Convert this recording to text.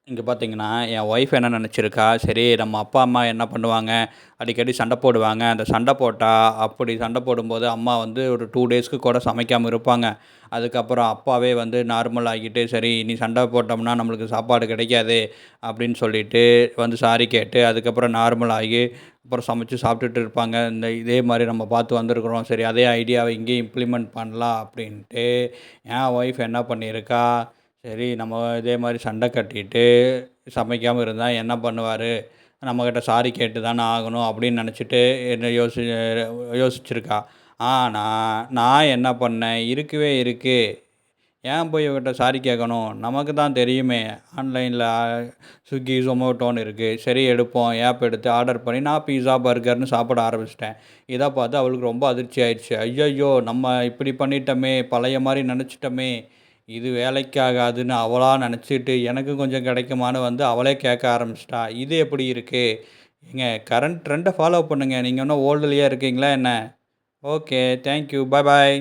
இங்க பார்த்தீங்கன்னா, என் ஒய்ஃப் என்ன நெனச்சிருக்கா, சரி நம்ம அப்பா, அம்மா என்ன பண்ணுவாங்க, அடிக்கடி சண்ட போடுவாங்க. அந்த சண்ட போட்டா, அப்படி சண்ட போடும்போது அம்மா வந்து ஒரு 2 டேஸ்க்கு கூட சமைக்காம இருப்பாங்க. அதுக்கப்புறம் அப்பாவே வந்து நார்மல் ஆகிட்டு, சரி இனி சண்ட போட்டோம்னா நம்மளுக்கு சாப்பாடு கிடைக்காது, அப்படின்னு சொல்லிட்டு வந்து சாரி கேட்டு, அதுக்கப்புறம் நார்மல் ஆகி, அப்புறம் சமைச்சு சாப்பிட்டுட்டு இருப்பாங்க. இதே மாரி நம்ம பார்த்து வந்திருக்கிறோம். சரி அதே ஐடியாவ இங்கேயும் இம்ப்ளிமெண்ட் பண்ணலாம் அப்படின்ட்டு, என் ஒய்ஃப் என்ன பண்ணியிருக்கா, சரி நம்ம இதே மாரி சண்டை கட்டிட்டு, சமைக்காம இருந்தா என்ன பண்ணுவாரு? நம்மகிட்ட சாரி கேட்டு தானே ஆகணும் அப்படின்னு நெனச்சுட்டு என்ன யோசிச்சிருக்கா. ஆனா, நான் என்ன பண்ணேன், இருக்கவே இருக்கு. ஏன் போய் இவகிட்ட சாரி கேட்கணும்? நமக்கு தான் தெரியுமே, ஆன்லைன்ல ஸ்விக்கி, சொமோட்டோன்னு இருக்கு. சரி எடுப்போம். ஆப் எடுத்து ஆர்டர் பண்ணி நான் பீஸா, பர்கர்ன்னு சாப்பிட ஆரம்பிச்சுட்டேன். இத பார்த்து அவளுக்கு ரொம்ப அதிர்ச்சி ஆயிடுச்சு. ஐய்யய்யோ! நம்ம இப்படி பண்ணிட்டோமே! பழைய மாரி நெனச்சுட்டோமே! இது வேலைக்கு ஆகாதுன்னு அவளா நெனச்சுட்டு, எனக்கு கொஞ்சம் கிடைக்குமான்னு வந்து அவளே கேட்க ஆரம்பிச்சுட்டா. இது எப்படி இருக்கு? ஏங்க கரண்ட் ட்ரெண்ட ஃபாலோ பண்ணுங்க. நீங்க இன்னும் ஓல்டுலயே இருக்கீங்களா என்ன? Okay. Thank you. Bye bye.